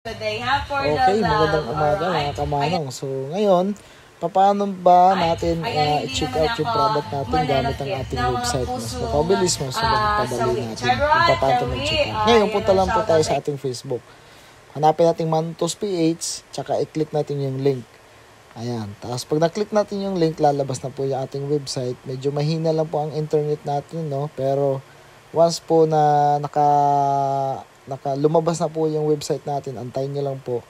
Okay, magandang umaga mga kamanong. So ngayon, paano ba natin i-check out yung product natin gamit ang ating website? Mas mapabilis, mas magpadali natin kung paano mag-check out. Ngayon, punta lang po tayo sa ating Facebook. Hanapin natin Mantos PH, tsaka i-click natin yung link. Ayan. Tapos pag na-click natin yung link, lalabas na po yung ating website. Medyo mahina lang po ang internet natin, no? Pero once po na lumabas na po yung website natin, antayin nyo lang po.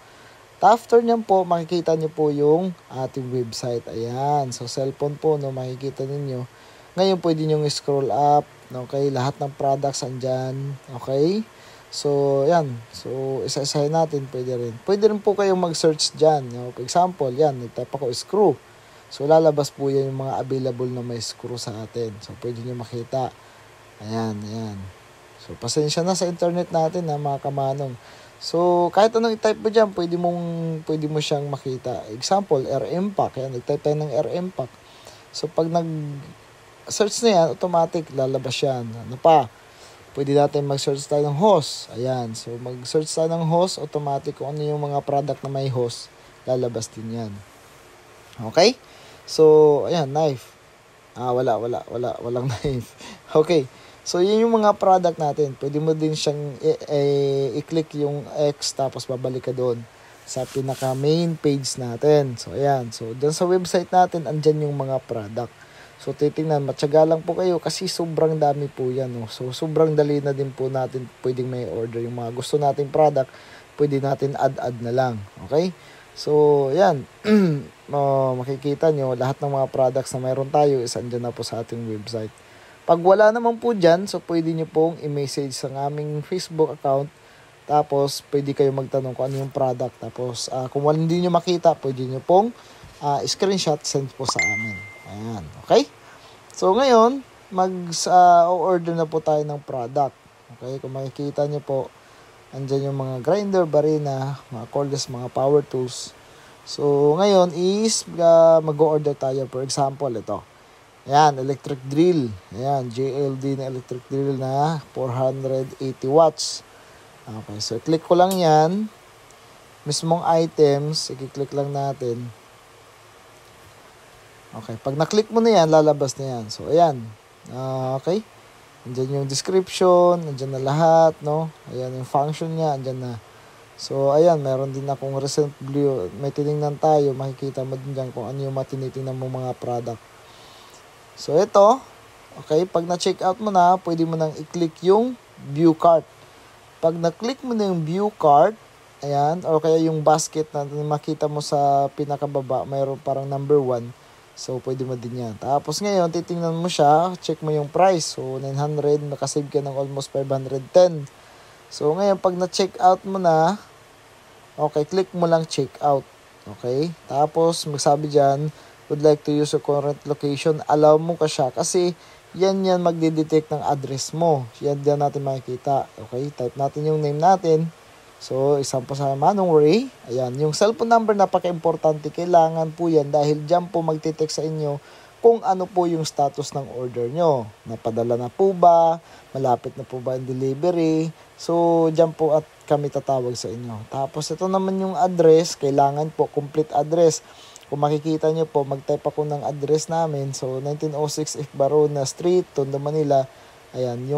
After nyan po, makikita nyo po yung ating website. Ayan. So, cellphone po, no, makikita ninyo. Ngayon, pwede nyo scroll up. Okay, lahat ng products andyan. Okay. So, yan. So, isa-isahin natin. Pwede rin. Pwede rin po kayong mag-search dyan. No? For example, yan. Nag-type ako screw. So, lalabas po yan yung mga available na may screw sa atin. So, pwede nyo makita. Ayan, ayan. So, pasensya na sa internet natin na mga kamanong. So, kahit anong i-type mo dyan, pwede mo siyang makita. Example, RM pack. Ayan, nag-type tayo ng RM pack. So, pag nag-search na yan, automatic lalabas yan. Ano pa? Pwede natin mag-search tayo ng host. Ayan. So, mag-search tayo ng host, automatic kung ano yung mga product na may host, lalabas din yan. Okay? So, ayan, knife. Walang knife. Okay. So, yun yung mga product natin. Pwede mo din siyang i-click yung X tapos babalik ka doon sa pinaka main page natin. So, ayan. So, dun sa website natin, andyan yung mga product. So, titingnan. Matyaga lang po kayo kasi sobrang dami po yan. No? So, sobrang dali na din po natin pwedeng may order. Yung mga gusto nating product, pwede natin add na lang. Okay? So, ayan. Makikita nyo, lahat ng mga products na mayroon tayo is andyan na po sa ating website. Pag wala naman po dyan, so pwede nyo pong i-message sa aming Facebook account. Tapos, pwede kayo magtanong kung ano yung product. Tapos, kung hindi nyo makita, pwede nyo pong screenshot send po sa amin. Ayan, okay? So, ngayon, mag-order na po tayo ng product. Okay, kung makikita nyo po, andyan yung mga grinder, barina, mga cordless, mga power tools. So, ngayon is mag-order tayo. For example, ito. Ayan, electric drill. Ayan, JLD na electric drill na 480 watts. Okay, so click ko lang yan. Mismong items, i-click lang natin. Okay, pag na-click mo na yan, lalabas na yan. So, ayan. Okay. Andyan yung description, andyan na lahat, no? Ayan yung function niya, andyan na. So, ayan, meron din akong recent view. May tinignan tayo, makikita mo din dyan kung ano yung matinitingnan mo mga product. So, ito, okay, pag na-check out mo na, pwede mo nang i-click yung view cart. Pag na-click mo na yung view cart, ayan, or kaya yung basket na makita mo sa pinakababa, mayroon parang number 1. So, pwede mo din yan. Tapos ngayon, titingnan mo siya, check mo yung price. So, 900, nakasave ka ng almost 510. So, ngayon, pag na-check out mo na, okay, click mo lang check out. Okay, tapos magsabi dyan, would like to use your current location, allow mo ka siya kasi yan magdi-detect ng address mo. Yan dyan natin makikita. Okay, type natin yung name natin. So, isang po sa Manong Ray. Ayan, yung cellphone number napaka-importante. Kailangan po yan dahil dyan po magti-text sa inyo kung ano po yung status ng order nyo. Napadala na po ba? Malapit na po ba yung delivery? So, dyan po at kami tatawag sa inyo. Tapos, ito naman yung address. Kailangan po complete address. Kung makikita nyo po, mag-type ako ng address namin. So, 1906 F. Barona Street, Tondo, Manila. Ayan,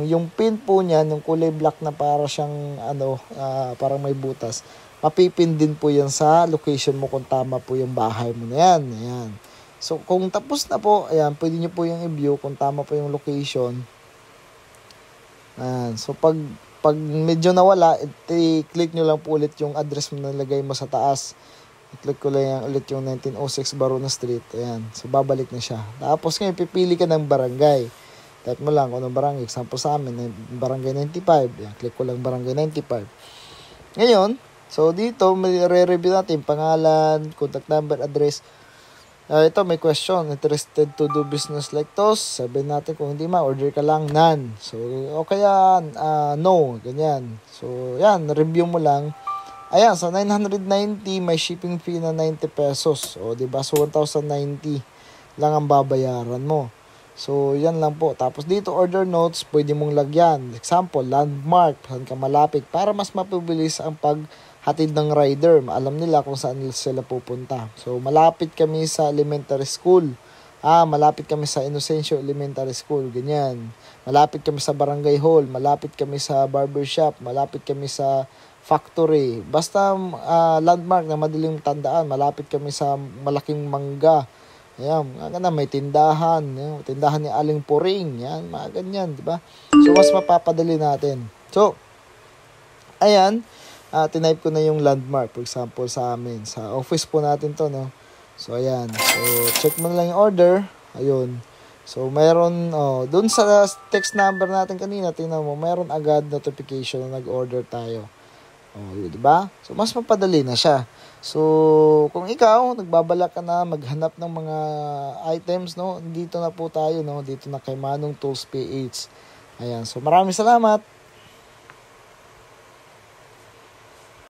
yung pin po niyan, yung kulay black na para siyang, parang may butas. Mapipin din po yan sa location mo kung tama po yung bahay mo na yan. Ayan. So, kung tapos na po, ayan, pwede nyo po yung i-view kung tama po yung location. Ayan. So, pag medyo nawala, i-click nyo lang po ulit yung address mo na nilagay mo sa taas. I-click ko lang ulit yung 1906 Barona Street. Ayan. So, babalik na siya. Tapos ngayon, pipili ka ng barangay. Type mo lang kung anong barangay. Example sa amin, barangay 95. Ayan. Click ko lang barangay 95. Ngayon, so dito, may re-review natin pangalan, contact number, address. Ito, may question. Interested to do business like this? Sabihin natin kung hindi order ka lang, none. So, okay yan. No. Ganyan. So, yan. Review mo lang. Ayan, sa 990, may shipping fee na 90 pesos. O, diba? So, 1,090 lang ang babayaran mo. So, yan lang po. Tapos dito, order notes, pwede mong lagyan. Example, landmark, saan ka malapit, para mas mapabilis ang hatid ng rider. Alam nila kung saan sila pupunta. So, malapit kami sa elementary school. Malapit kami sa Inocencio Elementary School, ganyan. Malapit kami sa barangay hall, malapit kami sa barbershop, malapit kami sa factory. Basta landmark na madaling tandaan, malapit kami sa malaking mangga. Ayan, may tindahan, tindahan ni Aling Puring, yan, mga ganyan, di ba? So, mas mapapadali natin. So, ayan, tinype ko na yung landmark, for example, sa amin. Sa office po natin to, no? So, ayan. So, check mo na lang yung order. Ayun. So, mayroon, dun sa text number natin kanina, tingnan mo, mayroon agad notification na nag-order tayo. Di ba? So, mas mapadali na siya. So, kung ikaw, nagbabalak ka na maghanap ng mga items, no? Dito na po tayo, no? Dito na kay Manong Tools PH. Ayan. So, maraming salamat.